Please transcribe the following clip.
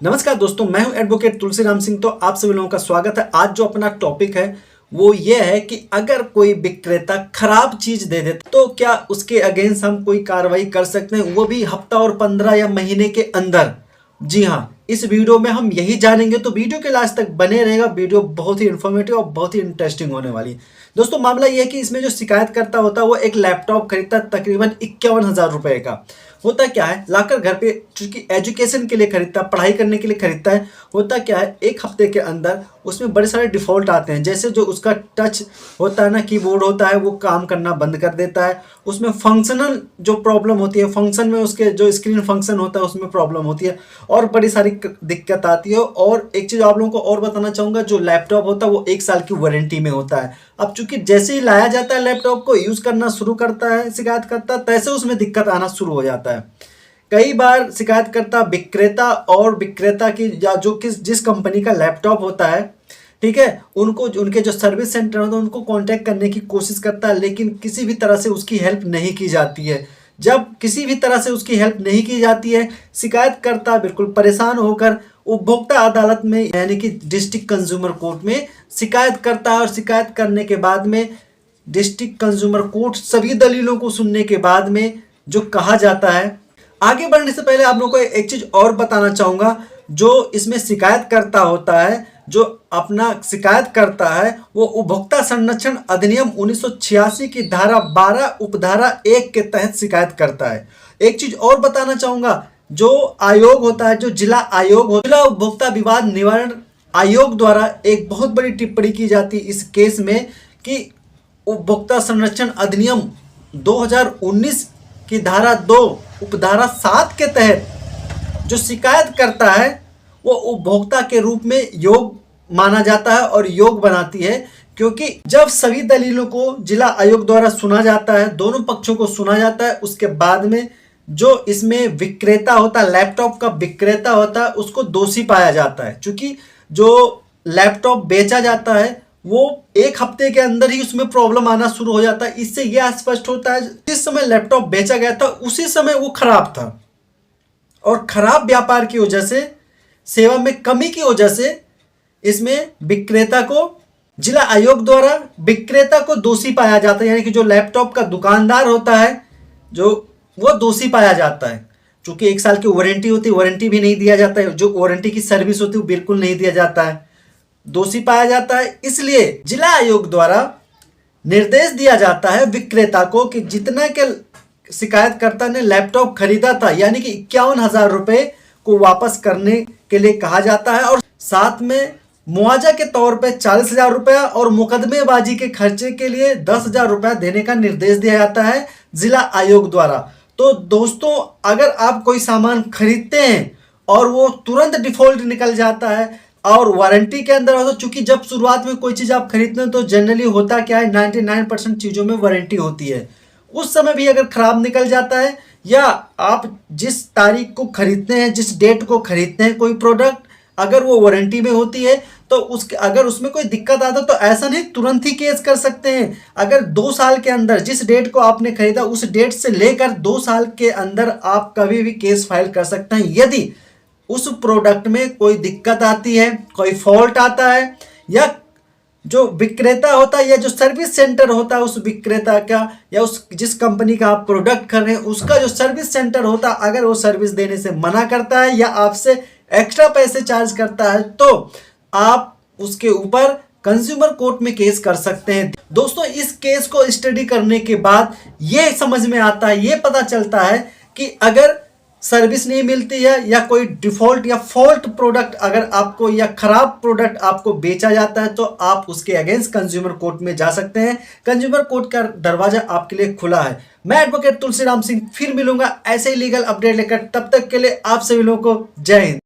नमस्कार दोस्तों, मैं हूं एडवोकेट तुलसीराम सिंह। तो आप सभी लोगों का स्वागत है। आज जो अपना टॉपिक है वो ये है कि अगर कोई विक्रेता खराब चीज दे दे तो क्या उसके अगेंस्ट हम कोई कार्रवाई कर सकते हैं, वो भी हफ्ता और 15 या महीने के अंदर। जी हाँ, इस वीडियो में हम यही जानेंगे, तो वीडियो के लास्ट तक बने रहेगा। वीडियो बहुत ही इन्फॉर्मेटिव और बहुत ही इंटरेस्टिंग होने वाली है। दोस्तों, मामला यह है कि इसमें जो शिकायतकर्ता होता है वो एक लैपटॉप खरीदता है तकरीबन 51,000 रुपए का। होता क्या है, लाकर घर पे, चूंकि एजुकेशन के लिए खरीदता है, पढ़ाई करने के लिए खरीदता है। होता क्या है, एक हफ्ते के अंदर उसमें बड़े सारे डिफॉल्ट आते हैं। जैसे जो उसका टच होता है ना, कीबोर्ड होता है, वो काम करना बंद कर देता है। उसमें फंक्शनल जो प्रॉब्लम होती है, फंक्शन में उसके जो स्क्रीन फंक्शन होता है उसमें प्रॉब्लम होती है और बड़ी सारी दिक्कत आती है। और एक चीज़ आप लोगों को और बताना चाहूँगा, जो लैपटॉप होता है वो 1 साल की वारंटी में होता है। अब चूंकि जैसे ही लाया जाता है, लैपटॉप को यूज़ करना शुरू करता है शिकायत करता, तैसे उसमें दिक्कत आना शुरू हो जाता है। कई बार शिकायतकर्ता विक्रेता और विक्रेता की या जो जिस कंपनी का लैपटॉप होता है, ठीक है, उनको, उनके जो सर्विस सेंटर होता है उनको कांटेक्ट करने की कोशिश करता है, लेकिन किसी भी तरह से उसकी हेल्प नहीं की जाती है। जब किसी भी तरह से उसकी हेल्प नहीं की जाती है, शिकायतकर्ता बिल्कुल परेशान होकर उपभोक्ता अदालत में यानी कि डिस्ट्रिक्ट कंज्यूमर कोर्ट में शिकायत करता है। और शिकायत करने के बाद में डिस्ट्रिक्ट कंज्यूमर कोर्ट सभी दलीलों को सुनने के बाद में जो कहा जाता है, आगे बढ़ने से पहले आप लोगों को एक चीज और बताना चाहूंगा। जो इसमें शिकायत करता होता है, जो अपना शिकायत करता है, वो उपभोक्ता संरक्षण अधिनियम 1986 की धारा 12 उपधारा 1 के तहत शिकायत करता है। एक चीज और बताना चाहूंगा, जो आयोग होता है, जो जिला आयोग होता है, जिला उपभोक्ता विवाद निवारण आयोग द्वारा एक बहुत बड़ी टिप्पणी की जाती है इस केस में कि उपभोक्ता संरक्षण अधिनियम 2019 की धारा 2 उपधारा 7 के तहत जो शिकायत करता है वो उपभोक्ता के रूप में योग माना जाता है और योग बनाती है। क्योंकि जब सभी दलीलों को जिला आयोग द्वारा सुना जाता है, दोनों पक्षों को सुना जाता है, उसके बाद में जो इसमें विक्रेता होता है, लैपटॉप का विक्रेता होता है, उसको दोषी पाया जाता है। क्योंकि जो लैपटॉप बेचा जाता है वो एक हफ्ते के अंदर ही उसमें प्रॉब्लम आना शुरू हो जाता है। इससे यह स्पष्ट होता है जिस समय लैपटॉप बेचा गया था उसी समय वो खराब था, और खराब व्यापार की वजह से, सेवा में कमी की वजह से इसमें विक्रेता को जिला आयोग द्वारा विक्रेता को दोषी पाया जाता है। यानी कि जो लैपटॉप का दुकानदार होता है जो वो दोषी पाया जाता है। चूंकि 1 साल की वारंटी होती है, वारंटी भी नहीं दिया जाता है, जो वारंटी की सर्विस होती है वो बिल्कुल नहीं दिया जाता है, दोषी पाया जाता है। इसलिए जिला आयोग द्वारा निर्देश दिया जाता है विक्रेता को कि जितना के शिकायतकर्ता ने लैपटॉप खरीदा था, यानी कि 51,000 रुपए को वापस करने के लिए कहा जाता है। और साथ में मुआवजा के तौर पे 40,000 रुपया और मुकदमेबाजी के खर्चे के लिए 10,000 रुपया देने का निर्देश दिया जाता है जिला आयोग द्वारा। तो दोस्तों, अगर आप कोई सामान खरीदते हैं और वो तुरंत डिफॉल्ट निकल जाता है और वारंटी के अंदर हो, तो चूंकि जब शुरुआत में कोई चीज़ आप खरीदते हैं तो जनरली होता क्या है, 99% चीज़ों में वारंटी होती है। उस समय भी अगर खराब निकल जाता है, या आप जिस तारीख को खरीदते हैं, जिस डेट को खरीदते हैं कोई प्रोडक्ट, अगर वो वारंटी में होती है तो उसके अगर उसमें कोई दिक्कत आता है तो ऐसा नहीं तुरंत ही केस कर सकते हैं। अगर 2 साल के अंदर, जिस डेट को आपने खरीदा उस डेट से लेकर 2 साल के अंदर आप कभी भी केस फाइल कर सकते हैं। यदि उस प्रोडक्ट में कोई दिक्कत आती है, कोई फॉल्ट आता है, या जो विक्रेता होता है या जो सर्विस सेंटर होता है उस विक्रेता का, या उस जिस कंपनी का आप प्रोडक्ट कर रहे हैं उसका जो सर्विस सेंटर होता है, अगर वो सर्विस देने से मना करता है या आपसे एक्स्ट्रा पैसे चार्ज करता है, तो आप उसके ऊपर कंज्यूमर कोर्ट में केस कर सकते हैं। दोस्तों, इस केस को स्टडी करने के बाद ये समझ में आता है, ये पता चलता है कि अगर सर्विस नहीं मिलती है या कोई डिफॉल्ट या फॉल्ट प्रोडक्ट अगर आपको, या खराब प्रोडक्ट आपको बेचा जाता है, तो आप उसके अगेंस्ट कंज्यूमर कोर्ट में जा सकते हैं। कंज्यूमर कोर्ट का दरवाजा आपके लिए खुला है। मैं एडवोकेट तुलसीराम सिंह फिर मिलूंगा ऐसे ही लीगल अपडेट लेकर। तब तक के लिए आप सभी लोगों को जय हिंद।